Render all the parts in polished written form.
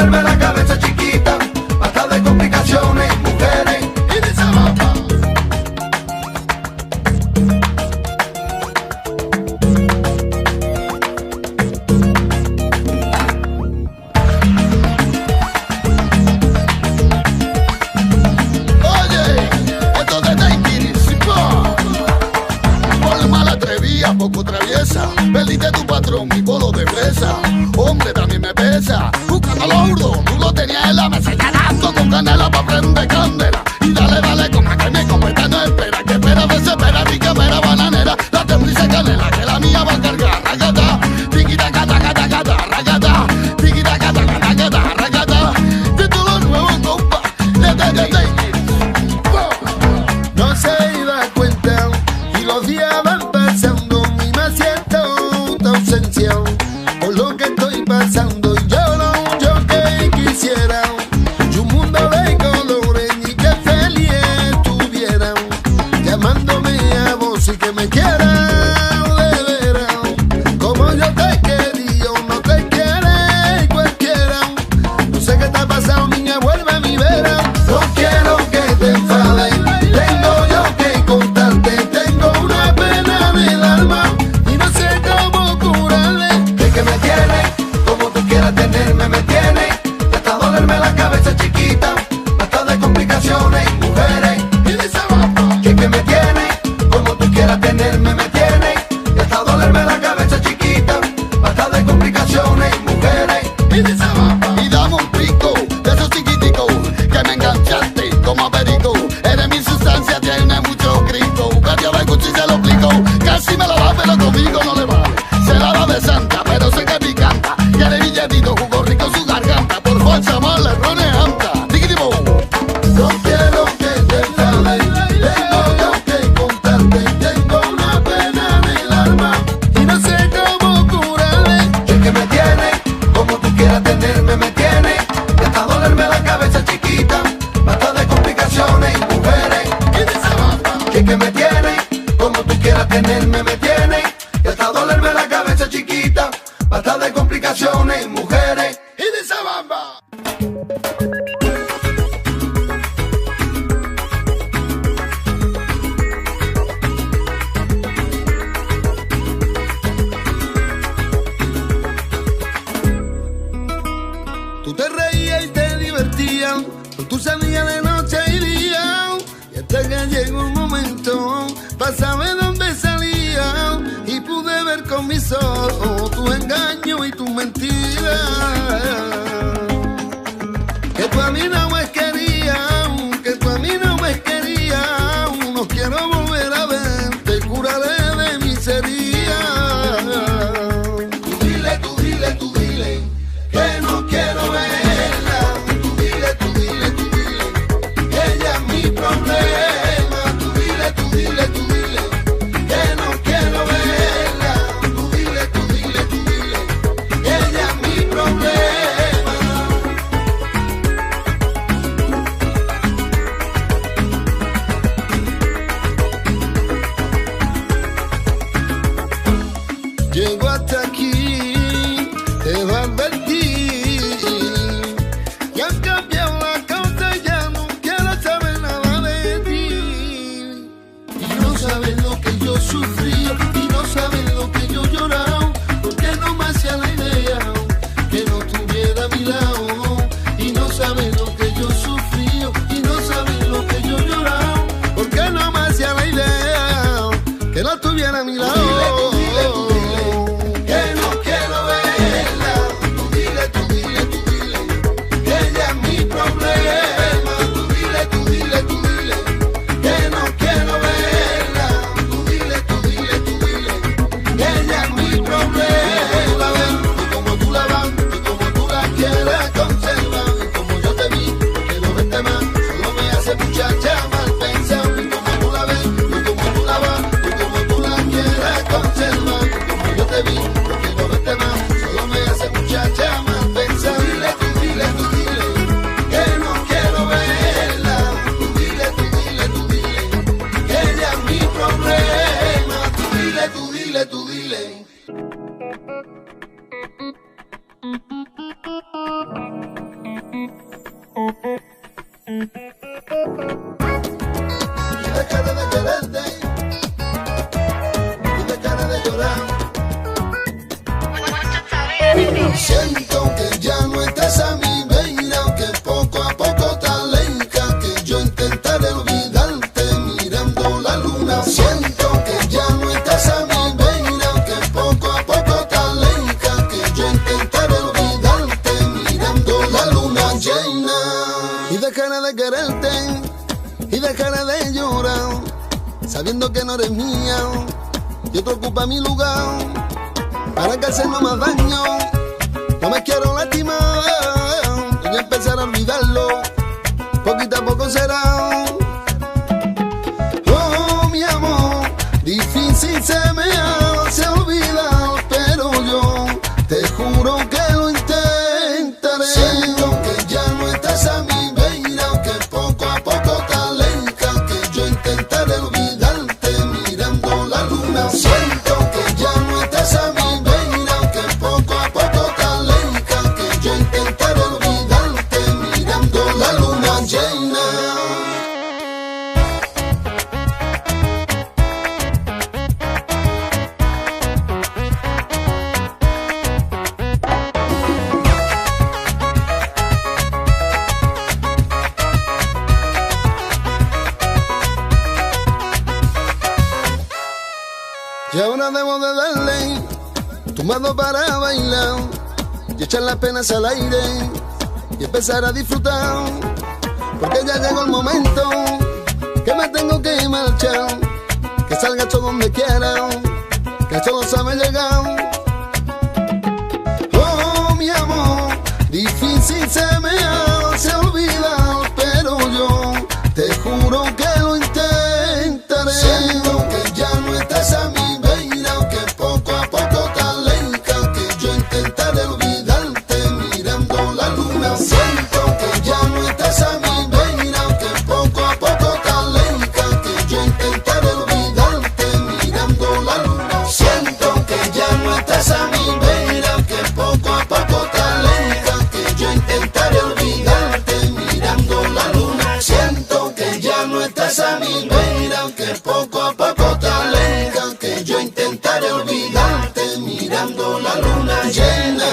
dolerme la cabeza chiquita, basta de complicaciones, mujeres y de sabapa. Poco traviesa, perdiste tu patrón y bolo de fresa. Hombre, también me pesa, buscando lo urdo, tú lo tenías en la mesa llenando con canela pa' prender candela. Y dale, dale, como que mi escopeta no espera, que espera, desespera, rica, pera, bananera. Date prisa, canela, que la mía va a cargar, ragata, tiquita, gata, gata, gata, ragata, tiquita, gata, gata, gata, ragata. De todo lo nuevo, compa, de. No se iba a cuenta y los días van pasando. Por lo que estoy pasando y yo que quisiera un mundo de colores y que feliz estuviera llamándome a vos y que me quiera de veras como yo te quería o no te quiere cualquiera. No sé qué te ha pasado, niña, vuelve a mi vera. No quiero que te enfades, tengo yo que contarte, tengo una pena en el alma. Tenerme me tiene, y hasta dolerme la cabeza chiquita, basta de complicaciones, mujeres y de sabapa. Que me tiene, como tú quieras tenerme me tiene, y hasta dolerme la cabeza chiquita, basta de complicaciones, mujeres y de sabapa. Y dame un pico de esos chiquiticos que me enganchaste como perico. Eres mi sustancia, tiene mucho grito. Pero me escucho y se lo explico. Casi me la va, pero conmigo no le vale. Se la va de santa, pero sé que picanta. Quiere billetito, jugo rico su garganta. Por fuerza mala, errone anta. Tiquitibo. No quiero que te enfades, tengo yo que contarte. Tengo una pena en el alma y no sé cómo curarle. Que me tiene, como tú quieras tenerme me tiene, y hasta dolerme la cabeza chiquita, basta de complicaciones, mujeres y de sabapa. Que me tiene, como tú quieras tenerme me tiene, y hasta dolerme la cabeza chiquita, basta de complicaciones, mujeres y de sabamba. Tú te reías y te divertías, tú salías de noche y día, y hasta que llegó un momento para saber dónde salía, y pude ver con mis ojos tu engaño y tu mentira. Que tú a mí no me querías, que tú a mí no me querías, no quiero volver a verte, curaré de mis heridas. Tú dile, que no quiero verla. Tú dile, que ella es mi problema. Tú dile, que no quiero verla. Tú dile, que ella es mi problema. Llego hasta aquí, te va a advertir, y han cambiado la causa, ya no quiero saber nada de ti. Y no sabes lo que yo sufrí, y no sabes lo que yo lloraba, porque no me hacía la idea que no estuviera a mi lado. Y no sabes lo que yo sufrí, y no sabes lo que yo lloraba, porque no me hacía la idea que no estuviera a mi lado. Siento que ya no estás a mi vera, que poco a poco te alejas, que yo intentaré olvidarte mirando la luna. Siento que ya no estás a mi vera, que poco a poco te alejas, que yo intentaré olvidarte mirando la luna llena. Y dejaré de quererte, y dejaré de llorar, sabiendo que no eres mía, y otro ocupa mi lugar, para que hacernos más daño. No me quiero lastimar, y empezar a olvidarlo, poquito a poco será. Oh, mi amor, difícil se me hace olvidar, pero yo te juro que lo intentaré. Siento que ya no estás a mi vera, que poco a poco te alejas, que yo intentaré olvidarte mirando la luna. Siento que ya no estás a mi vera, que poco a poco te alejas, que yo intentaré olvidarte mirando la luna llena. Y ahora debo de darle tu mano para bailar y echar las penas al aire y empezar a disfrutar, porque ya llegó el momento que me tengo que marchar, que salga esto donde quiera, que esto no sabe llegar. Oh, mi amor, difícil se me hace olvidar, pero yo te juro que lo intentaré. Siento que ya no estás a mi vera, que poco a poco te alejas, que yo intentaré olvidarte mirando la luna. Siento que ya no estás a mi vera, que poco a poco te alejas, que yo intentaré olvidarte mirando la luna. Siento que ya no estás a mi vera, que poco a poco te alejas, que yo intentaré olvidarte mirando la luna. Siento que ya no estás a mi vera, que poco a poco te alejas, que yo intentaré olvidarte mirando la luna llena.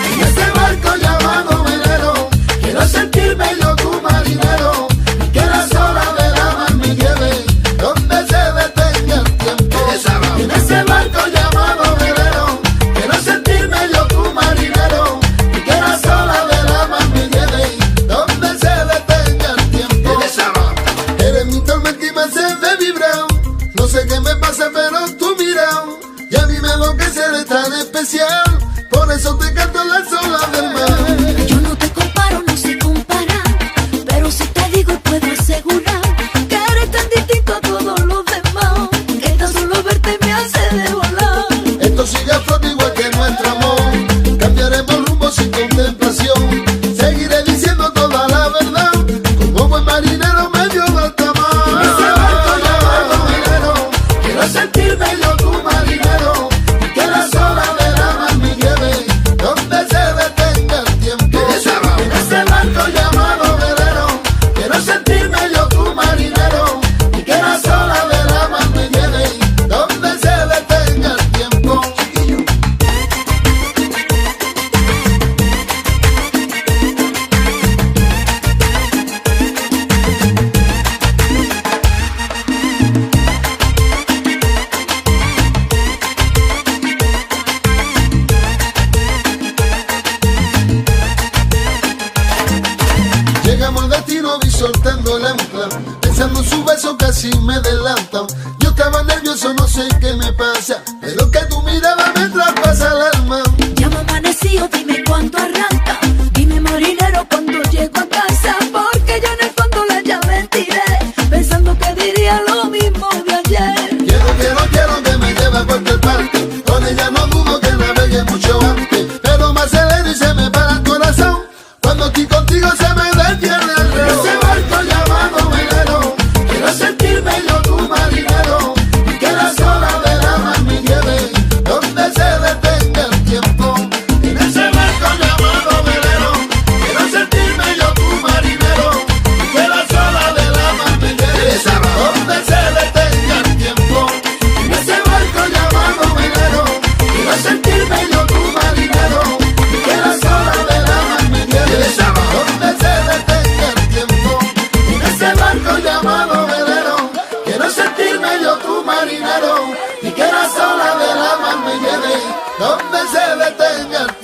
En ese barco llamado velero, quiero sentirme yo tu marinero, y que las olas de la mar me lleven donde se detenga el tiempo. En ese barco llamado velero, quiero sentirme yo tu marinero, y que las olas de la mar me lleven donde se detenga el tiempo. Eres mi tormenta y me haces de vibrar, no sé qué me pasa pero tú miras, y a mí me enloquece de tan especial, por eso te canto en las olas del mar. Yo no te comparo, no sé comparar, pero si te digo y puedo asegurar que eres tan distinto a todos los demás, que tan solo verte me hace de volar. Esto sigue a flote igual que nuestro amor, cambiaremos rumbo sin contemplación, seguiré diciendo toda la verdad, como buen marinero medio de alta mar. En ese barco llamado velero, quiero sentirme yo tu marinero, y que las olas de la mar me lleven donde se detenga el tiempo. En ese barco llamado velero, quiero sentirme yo tu marinero, y que las olas de la mar me lleven donde se detenga el tiempo. Llegamos al destino vi soltando el ancla, pensando en su beso casi me adelanta. Yo estaba nervioso, no sé qué me pasa, pero que tu mirada me traspasa el alma. Ya me amanecí otra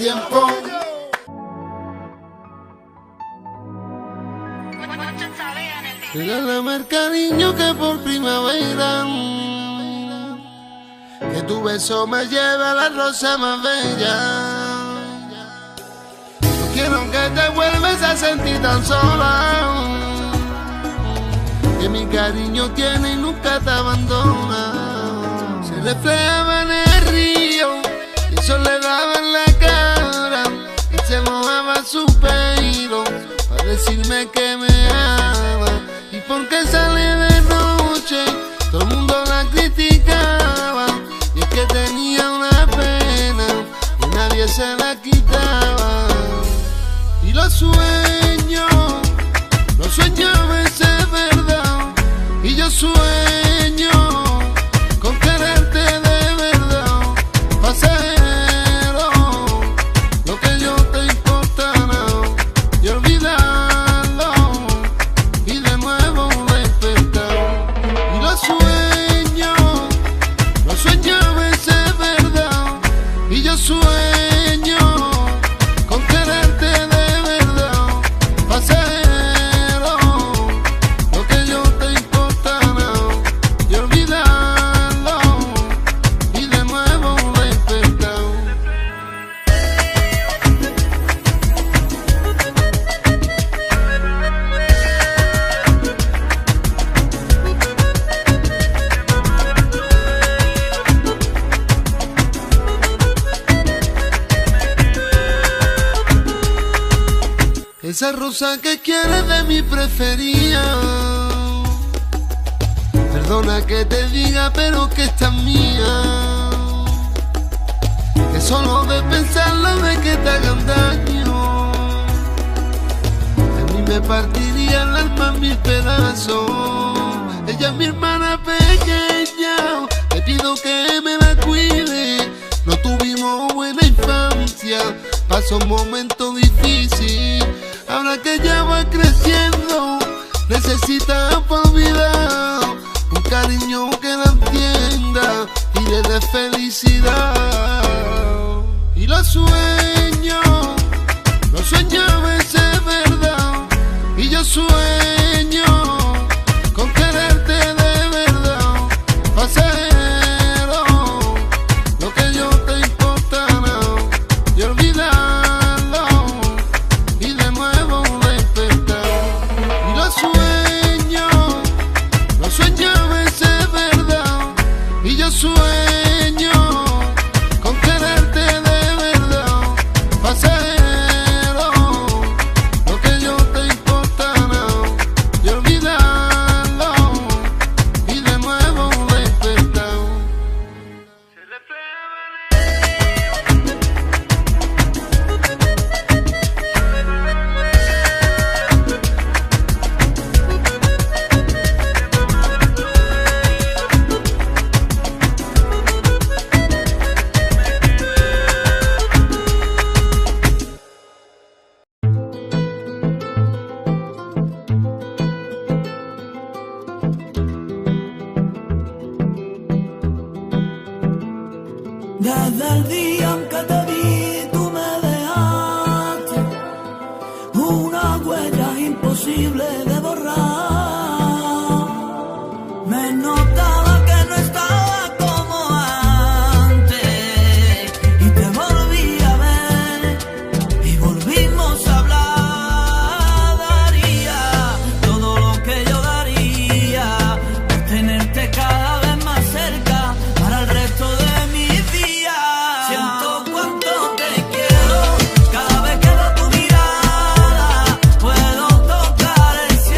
tiempo. Regálame el cariño que por primavera, que tu beso me lleve a la rosa más bella. No quiero que te vuelvas a sentir tan sola, que mi cariño tiene y nunca te abandona. Se reflejaba en el río, y el sol le daba en la cara, y se mojaba su pelo para decirme que me ama. Y porque sale de noche, todo el mundo la criticaba, y es que tenía una pena y nadie se la quitaba. Y los sueños a veces es verdad, y yo sueño con quererte de verdad, pasajero, lo que yo te importará, y olvidarlo, y de nuevo despertar. Y los sueños a veces es verdad, y yo sueño con quererte de verdad, pasajero, lo que yo te importará, y olvidarlo, y de nuevo despertar. Esa rosa que quieres de mi preferida, perdona que te diga pero que esta es mía, que solo de pensarlo de que te hagan daño, a mí me partiría el alma en mil pedazos. Ella es mi hermana pequeña, le pido que me la cuide. No tuvimos buena infancia, pasó un momento difícil. Ahora que ella va creciendo, necesita para olvidar un cariño que la entienda y le dé felicidad. Y los sueños a veces es verdad, y yo sueño con quererte de verdad, pasajero, lo que yo te importará, y olvidarlo, y de nuevo despertar. Y los sueños a veces es verdad, y yo sueño con quererte de verdad, pasajero, lo que yo te importará, y olvidarlo, y de nuevo despertar. Desde el día en que te vi, tú me dejaste una huella imposible de borrar. Me notaba que no estaba como antes, y te volví a ver, y volvimos a hablar. Daría todo lo que yo daría por tenerte cada vez más cerca para el resto de mi vida. Siento cuánto te quiero cada vez que veo tu mirada. Puedo tocar el cielo.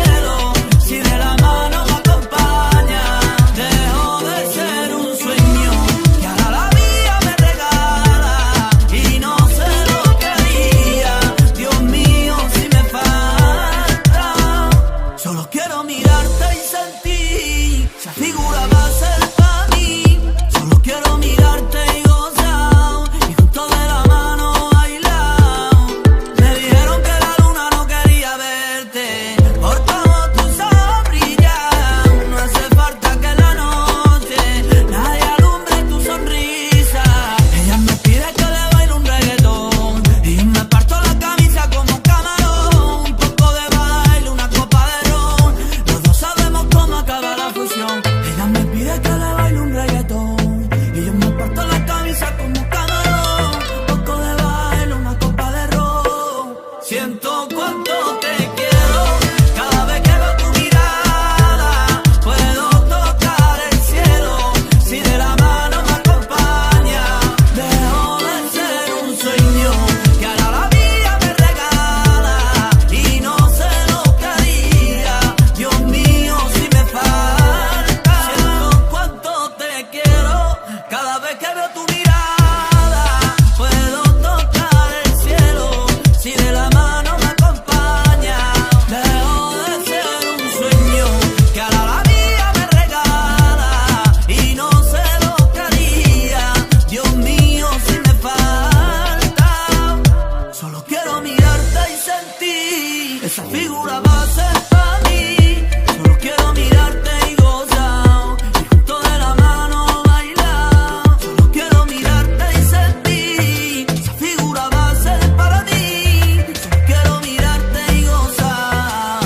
y sentir. Esa figura va a ser para mí. Solo quiero mirarte y gozar, y junto de la mano bailar. Solo quiero mirarte y sentir. Esa figura va a ser para mí. Solo quiero mirarte y gozar.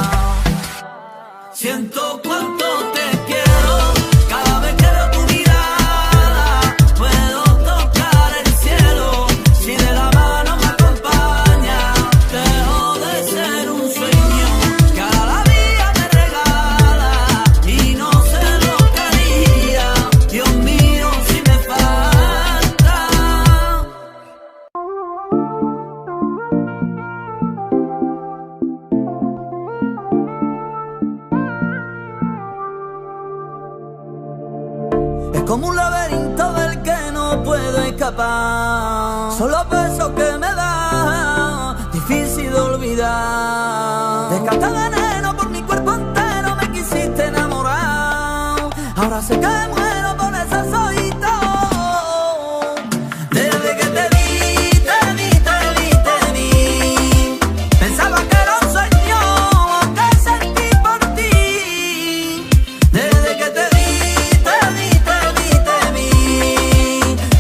Siento cuánto te quiero. Cada vez que veo tu mirada, puedo tocar el cielo. Si de la mano me acompaña, dejo de ser un sueño que ahora la vida me regala. Y no sé lo que haría, Dios mío, si me falta. Es como un laberinto del que no puedo escapar. Son los besos que me da, difícil de olvidar. Desgaste veneno por mi cuerpo entero, me quisiste enamorar. Ahora sé que muero por ese ojito. Desde que te vi, te vi, te vi, te vi. Pensaba que era un sueño que sentí por ti. Desde que te vi, te vi, te vi, te vi.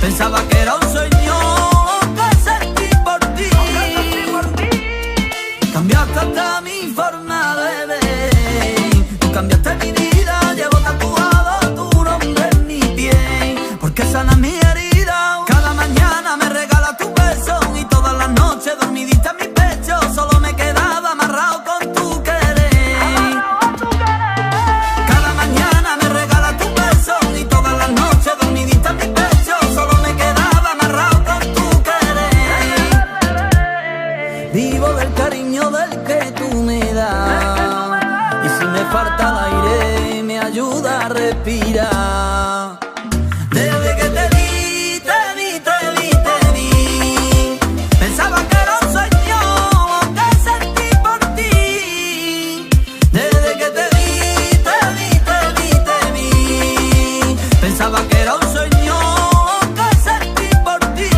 Pensaba que era un sueño que sentí por ti. Cambiaste hasta mi forma de ver. Tú cambiaste mi vida, llevo tatuado tu nombre en mi piel. Porque sana mi herida. Cada mañana me regala tu beso y todas las noches dormidita en mi pecho. Solo me quedaba amarrado con tu querer. Cada mañana me regala tu beso y todas las noches dormidita en mi pecho. Solo me quedaba amarrado con tu querer. Vivo del cariño del que tú me das. Y si me falta el aire, me ayuda a respirar. Desde que te vi, te vi, te vi, te vi. Pensaba que era un sueño que sentí por ti. Desde que te vi, te vi, te vi, te vi. Pensaba que era un sueño que sentí por ti.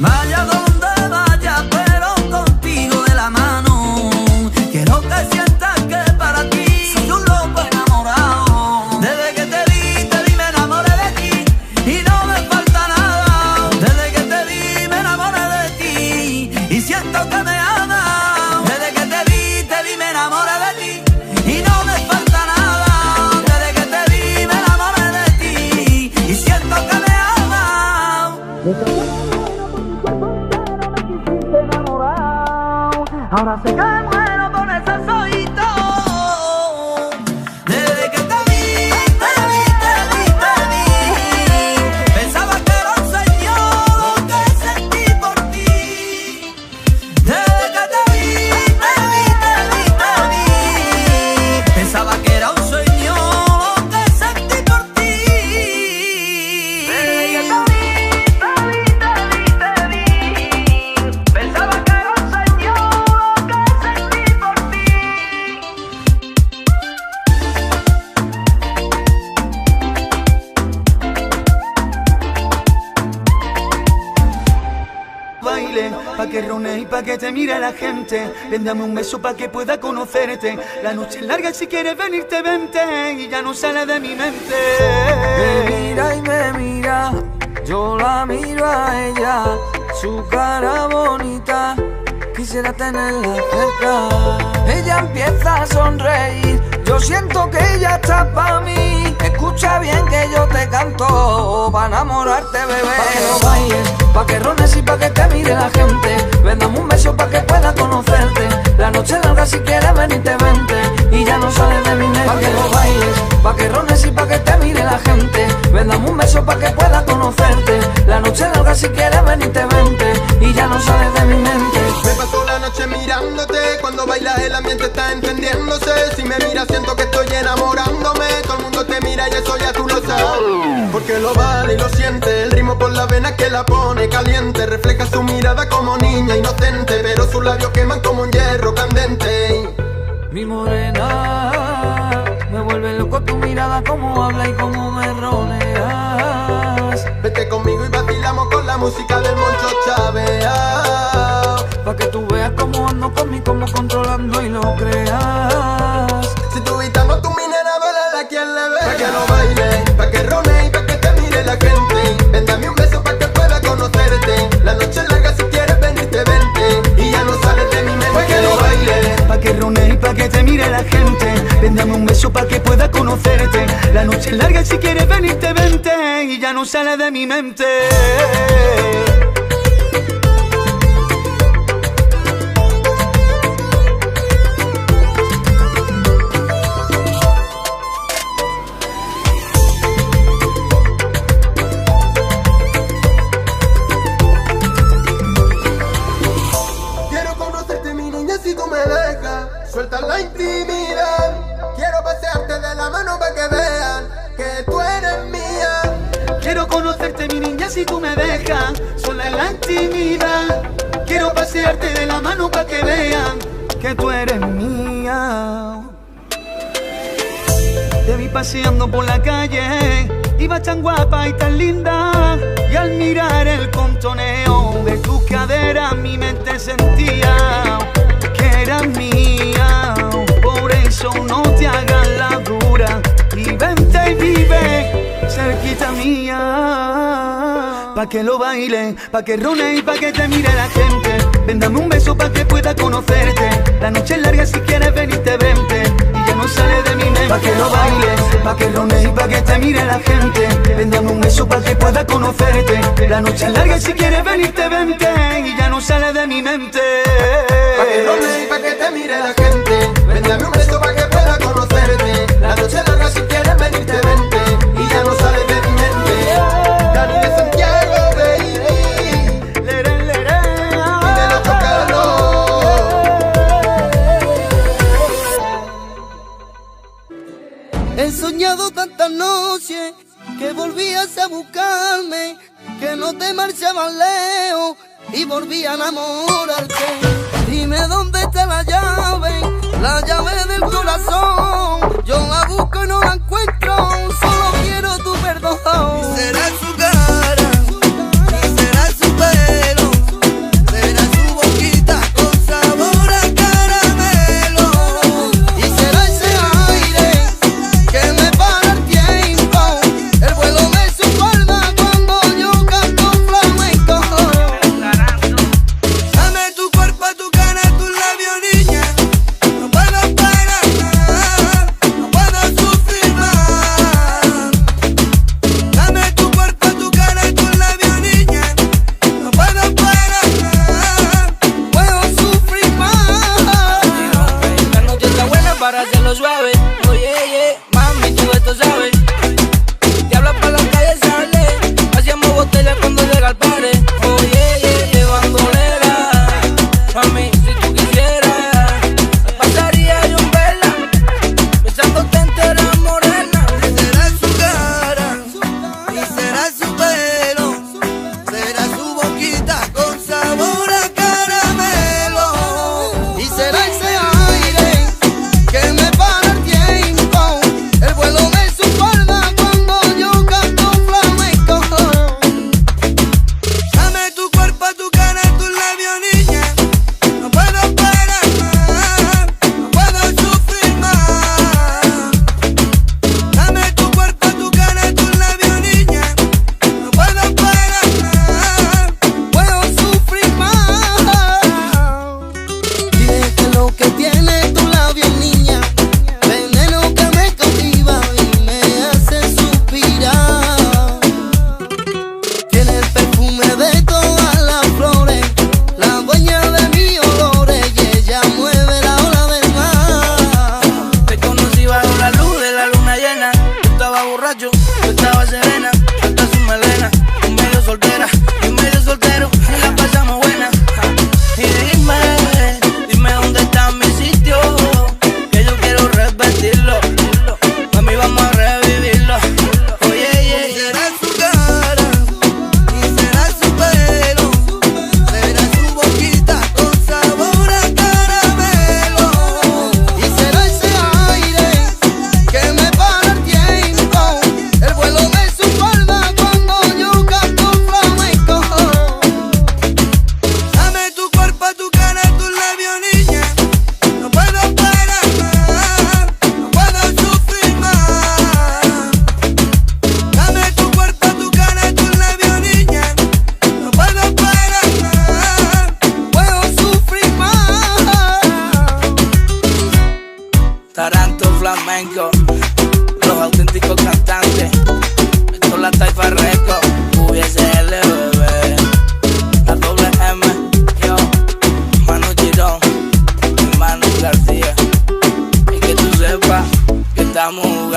Vaya donde vaya, pero contigo de la mano. Quiero que sientas que para ti soy un loco enamorado. Desde que te vi me enamoré de ti y no me falta nada. Desde que te vi me enamoré de ti y siento que me amas. Desde que te vi me enamoré de ti y no me falta nada. Desde que te vi me enamoré de ti y siento que me amas. Ahora sé que muero por ese ojito. Desde que te vi, te vi, te vi, te vi. Pensaba que era un sueño que sentí por ti. Desde que te vi, te vi, te vi, te vi. Pensaba que era un sueño que sentí por ti. Desde que te vi, te vi, te vi, te vi. Pensaba que era un sueño que sentí por ti. Baile, pa' que rones y pa' que te mire la gente. Ven, dame un beso pa' que pueda conocerte. La noche es larga y si quieres venirte, vente. Y ya no sale de mi mente. Me mira y me mira, yo la miro a ella, su cara bonita, quisiera tenerla cerca. Ella empieza a sonreír, yo siento que ella está pa' mí. Escucha bien que yo te canto, pa' enamorarte, bebé. Pa' que no bailes, pa' que rones y pa' que te mire la gente. Ven, dame un beso pa' que pueda conocerte. La noche es larga, si quieres venirte, vente. Y ya no sales de mi mente. Pa' que no bailes, pa' que rones y pa' que te mire la gente. Ven, dame un beso pa' que pueda conocerte. La noche es larga, si quieres venirte, vente. Y ya no sales de mi mente. Me paso la noche mirándote, cuando bailas el ambiente está encendiéndose. Si me miras siento que estoy enamorándome. Todo el mundo te mira y eso ya tú lo sabes. Porque lo vale y lo siente, el ritmo por la vena que la pone caliente. Refleja su mirada como niña inocente, pero sus labios queman como un hierro candente. Mi morena, me vuelve loco tu mirada, como habla y como me roneas. Vete conmigo y vacilamos con la música del Moncho Chávez. estamos controlando y no creas. Si tú gritando tu minera, duele a quien le ve. Pa' que lo baile, pa' que rone y pa' que te mire la gente. Ven, dame un beso pa' que pueda conocerte. La noche es larga, si quieres venirte, vente. Y ya no sales de mi mente. Pa' que lo baile, Pa' que rone y pa' que te mire la gente. Ven, dame un beso pa' que pueda conocerte. La noche es larga, si quieres venirte, vente. Y ya no sale de mi mente. quiero conocerte, mi niña, si tú me dejas. Suelta la intimidad. Quiero pasearte de la mano pa' que vean que tú eres mía. Quiero conocerte, mi niña, si tú me dejas. Sola en la intimidad. Quiero pasearte de la mano pa' que vean que tú eres mía. Te vi paseando por la calle, iba tan guapa y tan linda. Y al mirar el contoneo de tu cadera, mi mente sentía que eras mía. Por eso no te hagas la dura y vente y vive cerquita mía. Pa' que lo baile, pa' que rone y pa' que te mire la gente. Ven, dame un beso pa' que pueda conocerte. La noche es larga, si quieres venirte, vente. Y ya no sale de mi mente. Pa' que lo baile, pa' que rone y pa' que te mire la gente. Ven, dame un beso pa' que pueda conocerte. La noche es larga, si quieres venirte, vente. Y ya no sale de mi mente. Pa' que rone y pa' que te mire la gente. Ven, dame un beso pa' que pueda conocerte. La noche es larga, si quieres venirte, vente. Y ya no sale de mi mente. Dani de Santiago, baby. Lere, lere. Dímelo, tócalo. He soñado tantas noches que volvías a buscarme, que no te marchabas lejos y volví a enamorarte. Dime dónde está la llave del corazón. Yo la busco y no la encuentro, solo quiero tu perdón. Y será su cara, y será su pelo, será su boquita con sabor a caramelo. Y será ese aire que me para el tiempo, el vuelo de su alma cuando yo canto flamenco. Dame tu cuerpo, tu cara, tus labios, niña. No puedo parar más, no puedo sufrir más. Dame tu cuerpo, tu cara, tus labios, niña. No puedo parar más, puedo sufrir más. La noche está buena para hacerlo suave. Oye, mami, tú esto sabes. Te hablas para la calle, sale. Hacíamos botellas cuando llega al party. Oye, llevandolera. Mami, si tú quisieras, me pasaría yo en vela, besándote entera morena. Será su cara y será su pelo, será su boquita con sabor a caramelo. Y será ese aire que me para el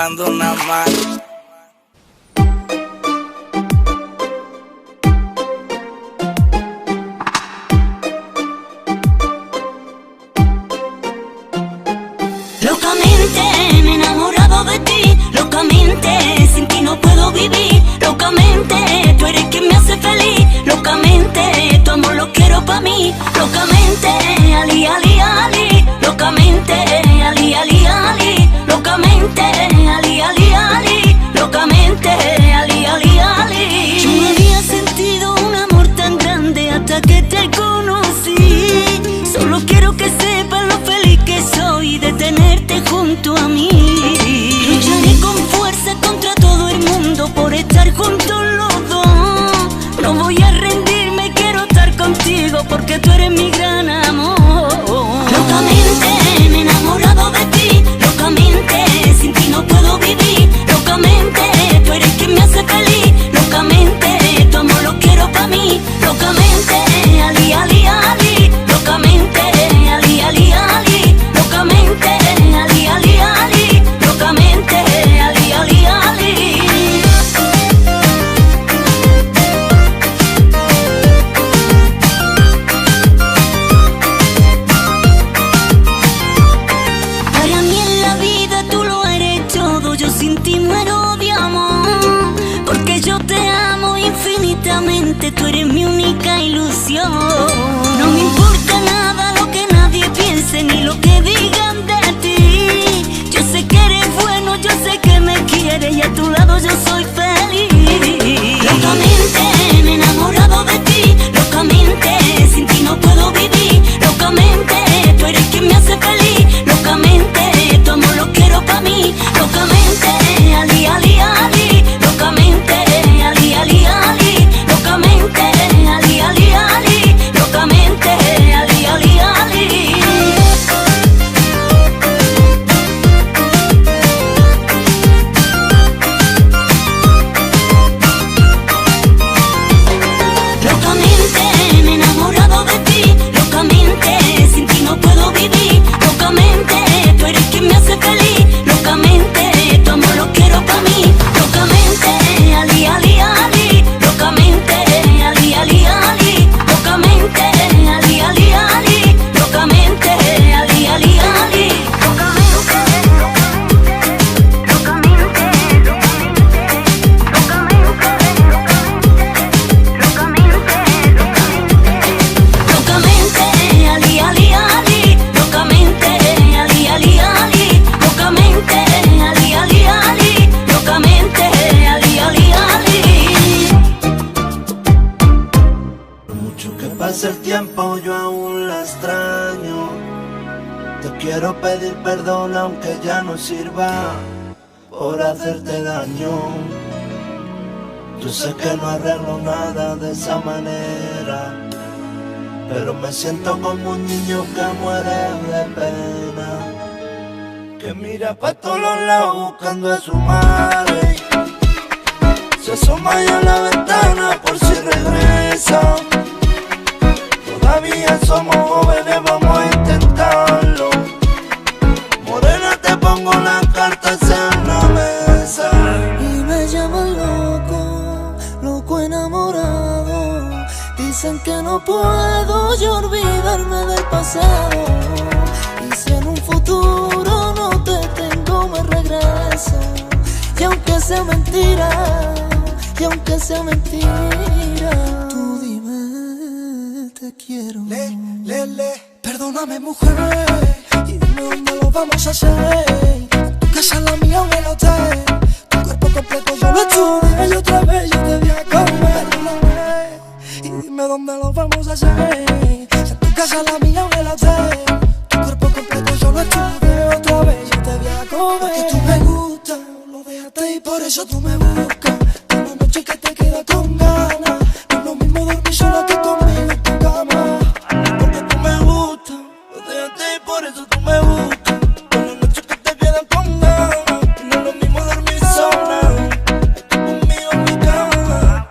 vacilando nada más. Locamente me he enamorado de ti, locamente sin ti no puedo vivir, locamente tú eres quien me hace feliz, locamente tu amor lo quiero pa' mí, locamente ali, ali, ali, locamente ali, ali, ali, locamente ali, ali, ali, locamente ali, ali, ali. Yo no había sentido un amor tan grande hasta que te conocí, solo quiero que sepas lo feliz que soy de tenerte junto a mí. Lucharé con fuerza contra todo el mundo por estar juntos los dos. No voy a rendirme, quiero estar contigo porque tú eres mi gran amor. Locamente me he enamorado de ti, locamente sin ti no puedo vivir, locamente tú eres quien me hace feliz, locamente tu amor lo quiero pa' mí, locamente ali, ali, ali, locamente ali, ali, ali, locamente ali, ali, ali, locamente ali, ali, ali. Para mí en la vida tú lo eres todo, yo sin ti muero de amor, porque yo te amo infinitamente, tú eres mi única ilusión. No me importa nada lo que nadie piense ni lo que digan de ti, yo sé que eres bueno, yo sé que me quieres y a tu lado yo soy feliz. Locamente me he enamorado de ti, locamente sin ti no puedo vivir, locamente tú eres quien me hace feliz, locamente tu amor lo quiero pa' mí, locamente ali, ali, ali, locamente ali, ali, ali, locamente ali, ali, ali, locamente ali, ali, ali. Locamente me he enamorado de ti, locamente sin ti no puedo vivir, locamente tú eres quien me hace feliz, locamente tu amor lo quiero pa' mí, locamente ali, ali, ali, locamente ali, ali, ali, locamente ali, ali, ali, locamente ali, ali, ali. Locamente, ali, ali, ali, locamente, ali, ali, ali, locamente, ali, ali, ali, locamente, ali, ali, ali. Por mucho que pase el tiempo yo aún la extraño, te quiero pedir perdón aunque ya no sirva por hacerte daño. Yo sé que no arreglo nada de esa manera, pero me siento como un niño que muere de pena, que mira pa' todos los lados buscando a su madre, se asoma ya a la ventana por si regresa. Todavía somos jóvenes, vamos a intentarlo. Morena, te pongo las cartas en la mesa. Y me llaman loco, loco enamorado. Dicen que no puedo yo olvidarme del pasado. Y si en un futuro no te tengo, me regreso. Y aunque sea mentira, y aunque sea mentira, tú dime, te quiero. Perdóname, mujer, y dime dónde lo vamos a hacer. Tu casa, la mía, un hotel. Tu cuerpo completo yo lo estuve y otra vez yo te voy a comer. Perdóname, y dime dónde lo vamos a hacer. Tu casa, la mía, un hotel. Tu cuerpo completo yo lo estuve y otra vez yo te voy a comer. Porque tú me gustas, lo dejaste y por eso tú me buscas. Una noche que te queda con ganas, no es lo mismo dormir sola que conmigo en tu cama. Porque tú me gustas, lo dejaste y por eso tú me buscas. Una noche que te quedan con ganas, no es lo mismo dormir sola que conmigo en mi cama.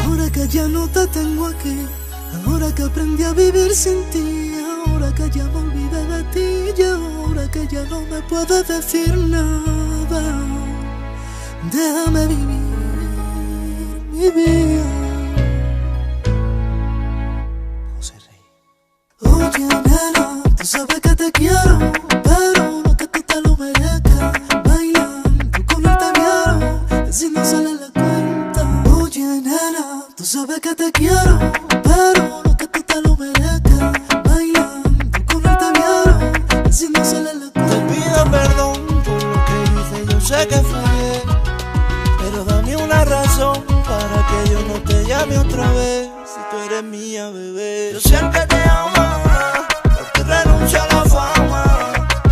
Ahora que ya no te tengo aquí, puedes decir nada, déjame vivir mi vida. José Rey. Oye, nena, tú sabes que te quiero, pero no que tú te lo merezcas. Bailando con el tabiero, así no sale la cuenta. Oye, nena, tú sabes que te quiero, pero no que tú te lo merezcas. Bailando con el tabiero, así no sale la cuenta. Te pido perdón por lo que hice, yo sé que fallé, pero dame una razón para que yo no te llame otra vez. Si tú eres mía, bebé, yo siempre te amo, porque renuncio a la fama.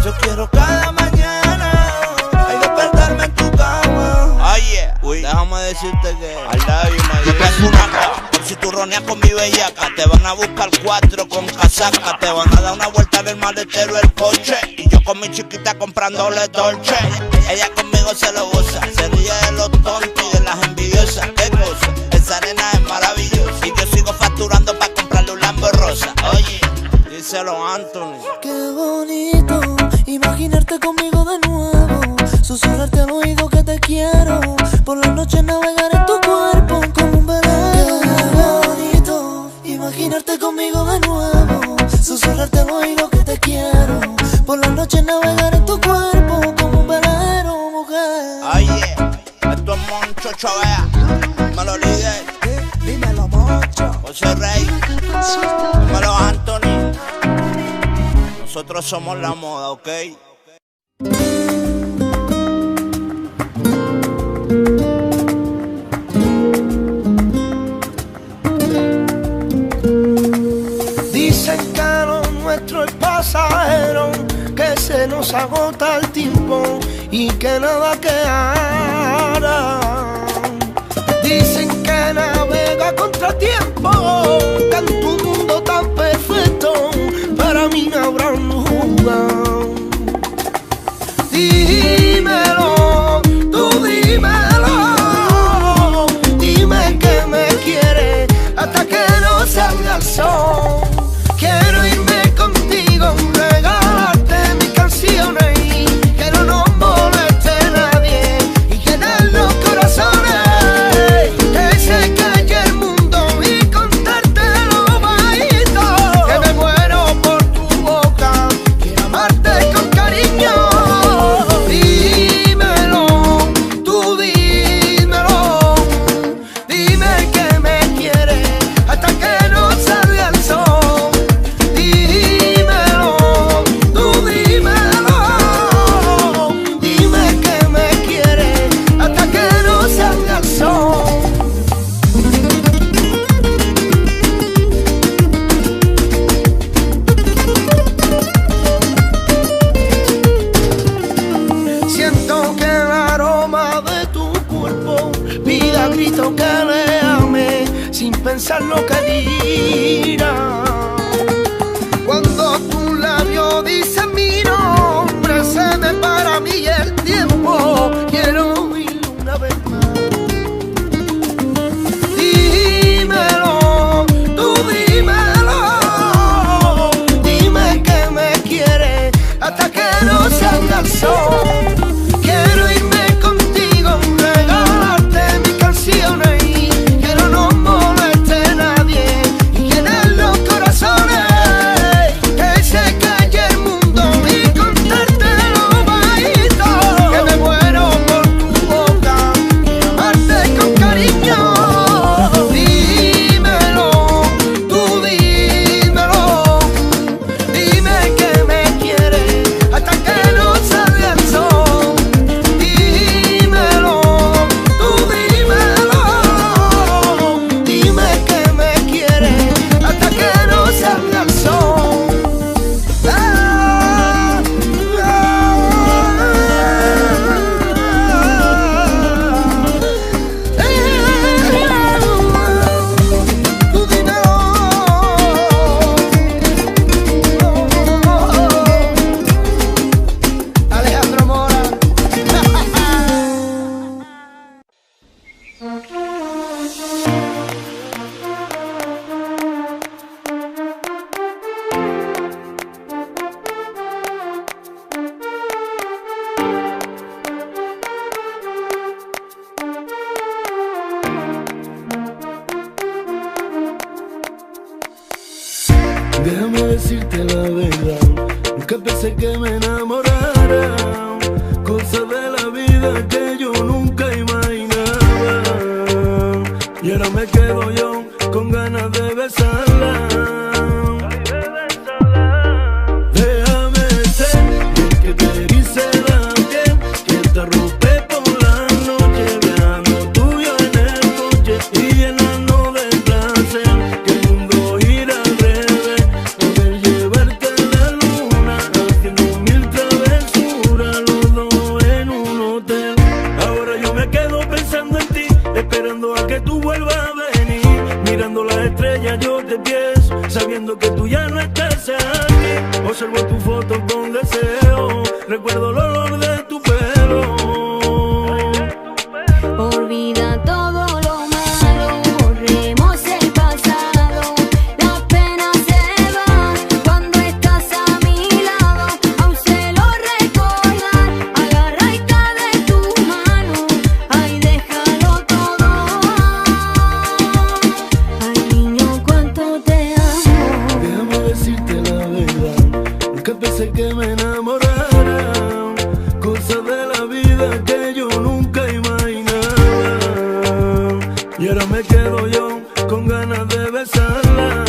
Yo quiero cada mañana ay, despertarme en tu cama. Oye, uy, déjame decirte que al lado yo tengo una cara. Por si tú roneas con mi bellaca, te van a buscar 4 con casaca. Te van a dar una vuelta en el maletero del coche, y yo con mi chiquita comprándole dolce. Ella conmigo se lo goza, se ríe de los tontos y de las envidiosas. Qué cosa, esa arena es maravillosa, y yo sigo facturando para comprarle un Lambo rosa. Oye, díselo Anthony. Qué bonito imaginarte conmigo de nuevo, susurrarte al oído que te quiero, por la noche navegar en tu cuerpo como un velero. Qué bonito imaginarte conmigo de nuevo, susurrarte al oído que te quiero, por la noche navegar en tu cuerpo como un velero, mujer. Oye, esto es Moncho Chovea, dímelo líder, Dímelo, Moncho. José Rey, dímelo Anthony. Nosotros somos la moda, ¿ok? Dicen que lo nuestro es pasajero, que se nos agota el tiempo y que nada quedará. Dicen que navega contra tiempo, que en tu mundo tan perfecto para mí no habrá lugar. Dímelo, tú dímelo, dime que me quieres hasta que no salga el sol. Quiero irme contigo, regalarte mis canciones y que no nos moleste nadie y llenar los corazones, que se calle el mundo y contarte lo bajito, que me muero por tu boca, quiero amarte con cariño. Dímelo, tú dímelo, dime que me quieres hasta que no salga el sol. Dímelo, tú dímelo, dime que me quieres hasta que no salga el sol. Siento que el aroma de tu cuerpo pide a grito que le ame sin pensar lo que dirá. Cuando tu labio dice mi nombre, se me para a mí el tiempo. Quiero oírlo una vez más. Dímelo, tú dímelo, dime que me quieres hasta que no salga el sol. Quiero irme contigo, regalarte mis canciones y que no nos moleste nadie y llenar los corazones, que se calle el mundo y contarte lo bajito, que decirte la verdad, nunca pensé que me enamorara. Cosas de la vida que yo nunca imaginaba. Y ahora me quedo yo con ganas de besarla. Déjame ser el que te dice la piel, que te rompe por la noche, viajando tuyo en el coche y llenando de placer, que el mundo gira al revés, poder llevarte a la luna, haciendo mil travesuras, los dos en un hotel. Ahora yo me quedo pensando en ti, esperando a que tú vuelvas a venir, mirando las estrellas yo te pienso, sabiendo que tú ya no estás aquí. Observo tu foto con deseo, recuerdo el olor de tu pelo. Olvida todo lo malo, borremos el pasado. Las penas se van cuando estás a mi lado. Aún sé lo recordar, agarradita de tu mano. Ay, déjalo todo. Ay, niño, cuánto te amo. Déjame decirte la verdad, nunca pensé que me enamorara. Cosas de la vida que yo nunca imaginaba. Y ahora me quedo yo con ganas de besarla.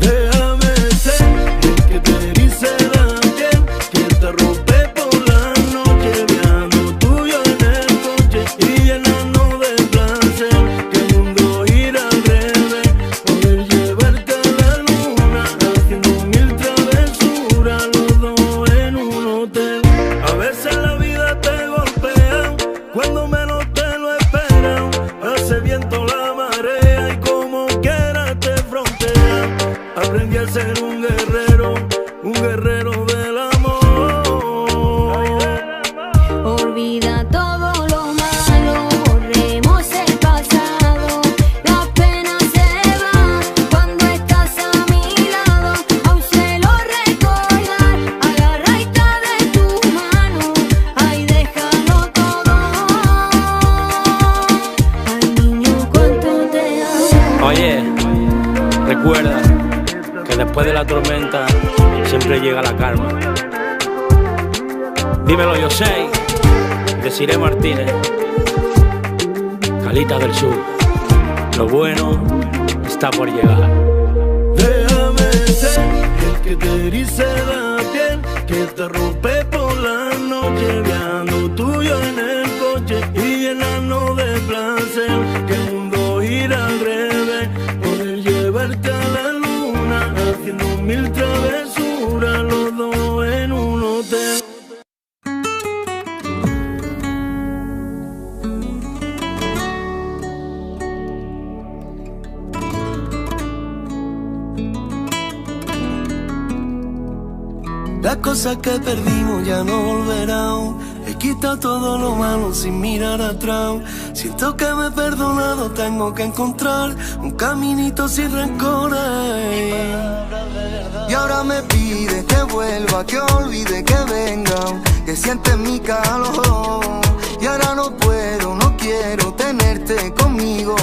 Déjame ser el que te dice la piel, que te rompe por la noche, viajando tuyo en el coche y llenando de placer, que el mundo gira al revés, poder llevarte a la luna, haciendo mil travesuras, los dos en un hotel. A veces la vida te golpea cuando menos te lo esperan, hace viento la marea y como quiera te frontea. Aprendí a ser un guerrero del amor. Olvida todo lo malo, borremos el pasado. Las penas se van cuando estás a mi lado. Aún sé lo recordar, agarradita de tu mano. Ay, déjalo todo. Ay, niño, cuánto te amo. Oye, recuerda que después de la tormenta siempre llega la calma. Dímelo, yo sé, Desiree Martínez, Calitas del Sur. Lo bueno está por llegar. Déjame ser el que te erice la piel, que te rompe por la noche, viajando tuyo en el coche y llenando de placer, que el mundo gira al revés, poder llevarte a la luna, haciendo mil travesuras, los dos en un hotel. Las cosas que perdimos ya no volverán. He quitado todo lo malo sin mirar atrás. Siento que me he perdonado, tengo que encontrar un caminito sin rencores. Y ahora me pide que vuelva, que olvide, que venga, que siente mi calor. Y ahora no puedo, no quiero tenerte conmigo,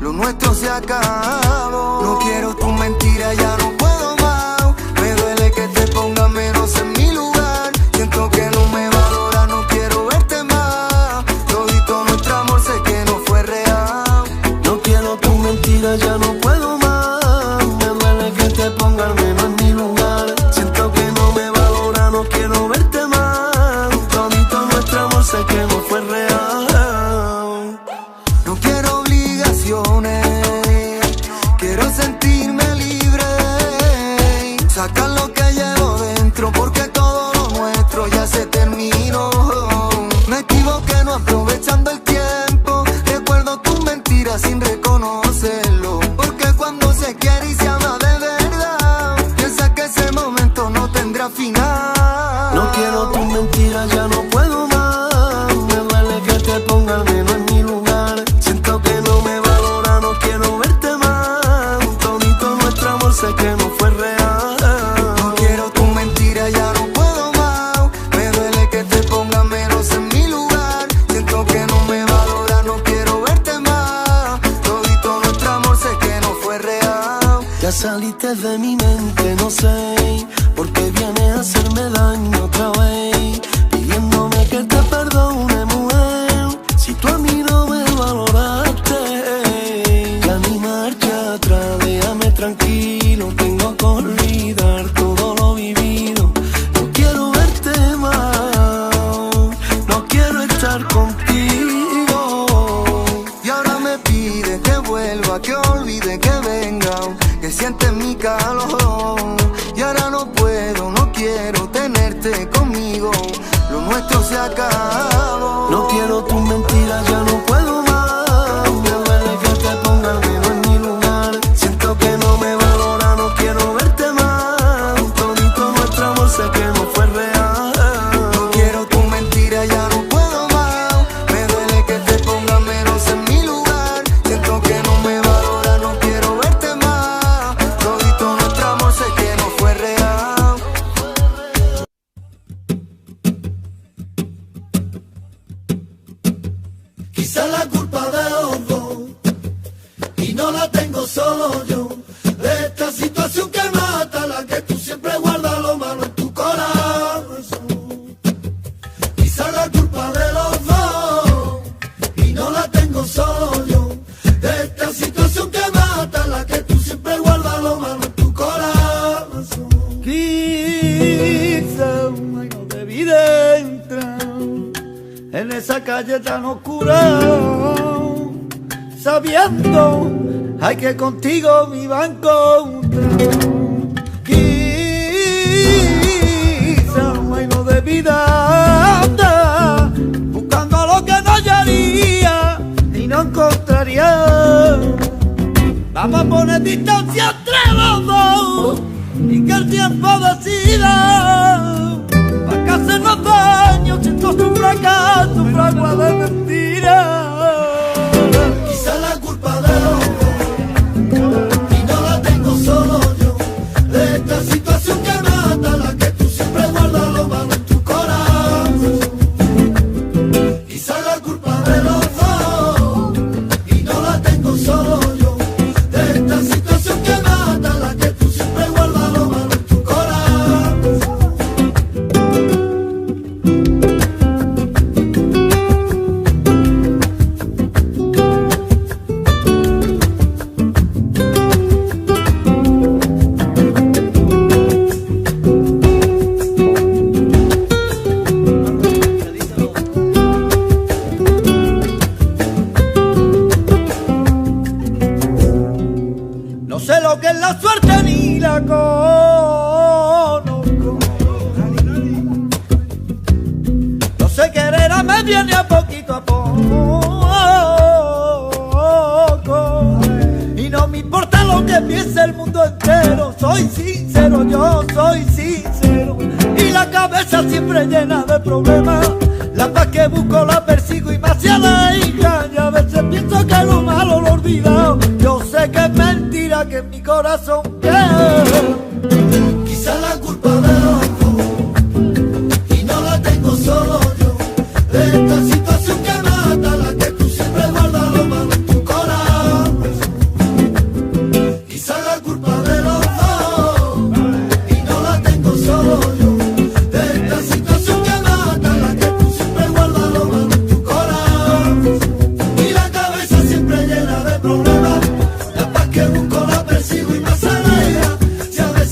lo nuestro se acabó. No quiero tu mentira, ya no puedo más. Me duele que te pongas menos en mi lugar. Siento que no me valora, no quiero verte más. Todito nuestro amor sé que no fue real. No quiero tu mentira, ya no puedo más. Me duele que te pongas menos en mi lugar. Siento que no me valora, no quiero verte más. Todito nuestro amor sé que no fue real. No quiero obligaciones, quiero sentirme libre. Sacar lo que llevo dentro, porque todo lo nuestro ya se terminó. Me equivoqué no aprovechando el tiempo. Recuerdo tus mentiras sin reconocerlo, porque cuando se quiere y se ama de verdad, piensa que ese momento no tendrá final. No quiero tus mentiras, ya no puedo más. Me duele que te pongas menos en mi lugar. Siento que no me valora, no quiero verte más. Todito nuestro amor sé que no fue real. No quiero tu mentira, ya no puedo más. Me duele que te pongas menos en mi lugar. Siento que no me valora, no quiero verte más. Todito nuestro amor sé que no fue real. Ya sé saliste de mi mente, no sé por qué vienes a hacerme daño otra vez, pidiéndome que te perdone, mujer, si tú a mí no me valoraste. Ya ni marcha atrás, déjame tranquilo, tengo que olvidar todo lo vivido. No quiero verte más, no quiero estar contigo. Y ahora me pide que vuelva, que olvide, que venga, que siente mi calor. Y ahora no puedo, no quiero tenerte conmigo, lo nuestro se acabó. No quiero tus mentiras, ya no puedo más. Me duele que te ponga el dedo en mi lugar. Siento que no me valora, no quiero verte más. Todito nuestro amor sé que no fue real. No quiero tus mentiras, ya no puedo más. Me duele que te ponga menos en mi lugar. Siento que no me valora, no quiero verte más. Todito nuestro amor sé que no fue real. Quizá la culpa de los dos, y no la tengo solo yo, de esta situación que mata, la que tú siempre guardas lo malo en tu corazón. Quizá la culpa de los dos, y no la tengo solo yo, de esta situación que mata, la que tú siempre guardas lo malo en tu corazón. Quizá no debí de entrar en esa calle tan oscura, sabiendo ay que contigo me iba a encontrar. Quizá ay no debí de andar buscando lo que no hallaría y no encontraría. Vamos a poner distancia entre los dos y que el tiempo decida. Pa' que hacernos daño, siento su fracaso, fragua de mentira. Quizá la culpa de los dos, y no la tengo solo yo, de esta situación que mata, la que tú siempre guardas lo malo en tu corazón. Quizá la culpa de los dos, y no la tengo solo yo, de esta situación que mata, la que tú siempre guardas lo malo en tu corazón. No sé lo que es la suerte ni la conozco. No sé querer a media ni a poquito a poco. Y no me importa lo que piense el mundo entero. Soy sincero, yo soy sincero. Y la cabeza siempre llena de problemas. La paz que busco la persigo y me hacia la hija. Y a veces pienso que lo malo lo he olvidado. Yo sé que es mentira, que en mi corazón queda. Quizá la culpa de los dos, y no la tengo solo yo, de esta situación que mata, la que tú siempre guardas lo malo en tu corazón. Quizá la culpa de los dos, y no la tengo solo yo, de esta situación que mata, la que tú siempre guardas lo malo en tu corazón. Y la cabeza siempre llena de problemas, la paz que busco la persigo y me acelera. Si a veces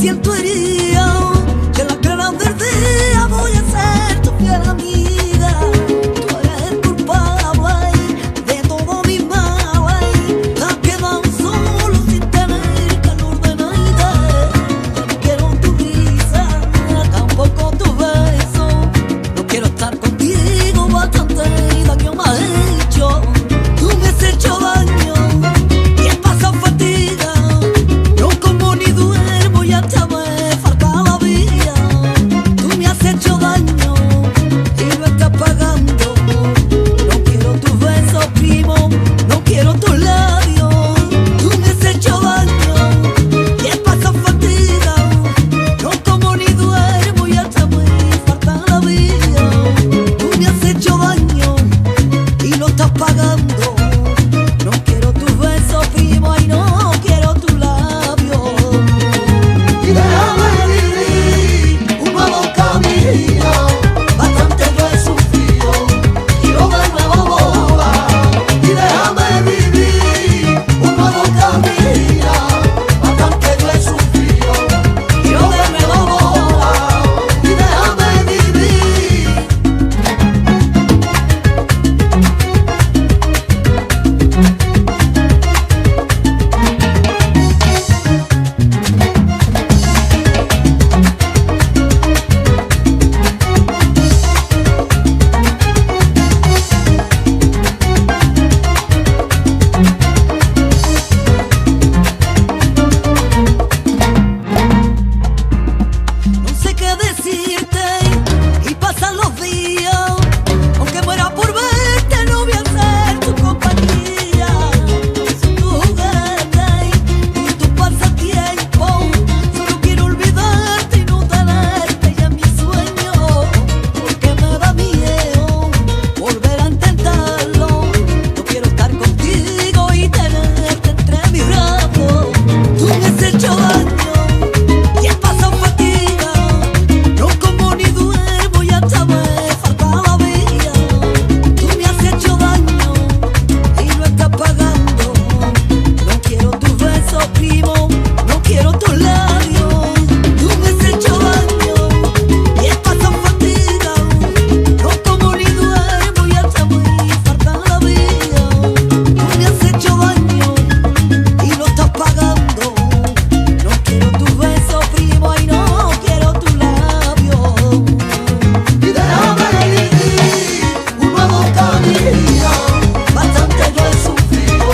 siento herida y en la clara del día voy a ser tu fiel amiga. Tú eres el culpable de todo mi mal, ha quedado solo sin tener calor de nada. No quiero tu risa, tampoco tu beso. No quiero estar contigo, bastante daño me has hecho. Tú me has hecho daño y he pasado fatiga. No como ni duermo y hasta me falta la vida. Tú me has hecho daño y lo estás pagando. No quiero tus besos, primo, no quiero tus labios. Tú me has hecho daño y he pasado fatiga. No como ni duermo y hasta me falta la vida. Tú me has hecho daño y lo estás pagando. No quiero tus besos, primo, y no quiero tus labios. Y déjame vivir un nuevo camino. Bastante yo he sufrido y no de nuevo volar. Y déjame vivir un nuevo camino. Bastante yo he sufrido y no de nuevo volar. Y déjame vivir. No sé qué decirte y pasan los días. Aunque muera por verte, no voy a ser tu compañía. Soy tu juguete y tu pasatiempo. Solo quiero olvidarte y no tenerte ya en mis sueños. Porque me da miedo volver a intentarlo. No quiero estar contigo y tenerte entre mis brazos. Tú me has hecho daño y he pasado fatiga. No como ni duermo y hasta me falta la vida. Tú me has hecho daño y lo estás pagando. No quiero tus besos, primo, no quiero tus labios. Tú me has hecho daño y he pasado fatiga. No como ni duermo y hasta me falta la vida. Tú me has hecho daño y lo estás pagando. No quiero tus besos, primo, y no quiero tus labios. Y déjame vivir un nuevo camino. Bastante yo he sufrido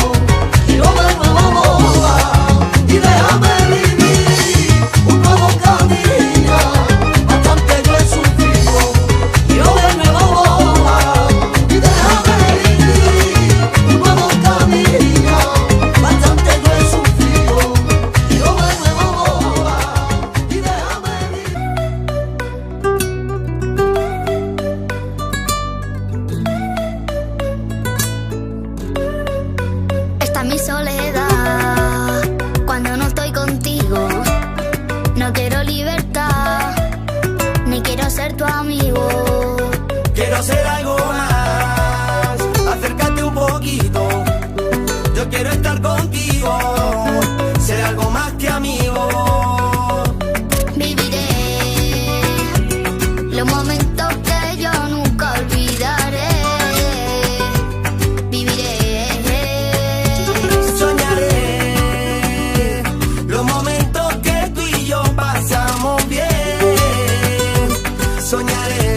y no de nuevo volar. Y déjame vivir un nuevo camino. Bastante yo he sufrido y no de nuevo volar. Y déjame vivir un nuevo camino. Bastante yo he sufrido y no de nuevo volar. Y déjame vivir. Esta es mi soledad cuando no estoy contigo. No quiero libertad, ni quiero ser tu amigo. Quiero ser algo más, acércate un poquito. Yo quiero estar contigo, ser algo más que amigo. Viviré los momentos que yo nunca olvidaré. Viviré, Soñaré los momentos que tú y yo pasamos bien. Soñaré.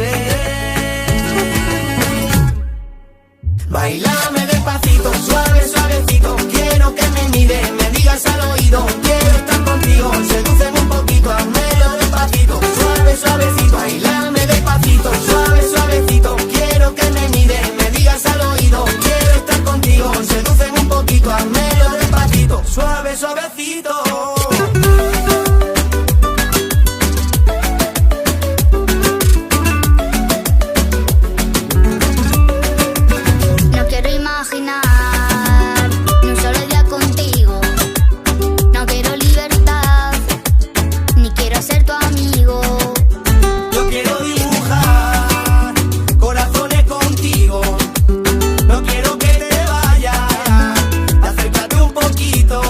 Bailame despacito, suave, suavecito. Quiero que me mires, me digas al oído. Quiero estar contigo, sedúceme un poquito, házmelo despacito, suave, suavecito. Bailame despacito, suave, suavecito. Quiero que me mires, me digas al oído. Quiero estar contigo, sedúceme un poquito, házmelo despacito, suave, suavecito. no quiero imaginar ni un solo día contigo. No quiero libertad, ni quiero ser tu amigo. Yo quiero dibujar corazones contigo. No quiero que te vayas, acércate un poquito.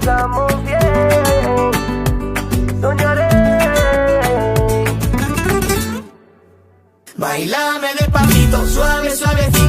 pasamos bien. Soñaré. Bailame despacito, suave, suavecito.